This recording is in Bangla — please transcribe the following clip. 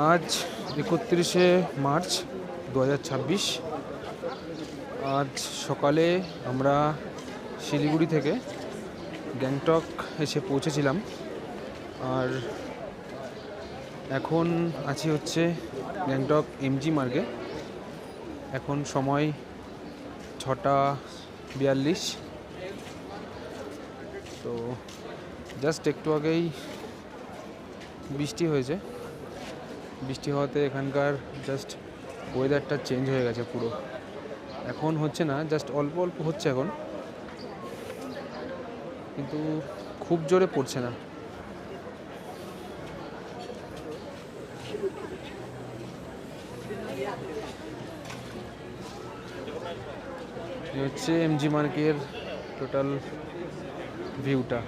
আজ 31শে মার্চ 2026। আজ সকালে আমরা শিলিগুড়ি থেকে গ্যাংটক এসে পৌঁছেছিলাম, আর এখন আছি হচ্ছে গ্যাংটক এমজি মার্গে। এখন সময় 6:42। তো জাস্ট একটু আগেই বৃষ্টি হয়েছে। বৃষ্টি হওয়াতে এখানকার জাস্ট ওয়েদারটা চেঞ্জ হয়ে গেছে পুরো। এখন হচ্ছে না, জাস্ট অল্প অল্প হচ্ছে এখন, কিন্তু খুব জোরে পড়ছে না। হচ্ছে এমজি মার্কের টোটাল ভিউটা।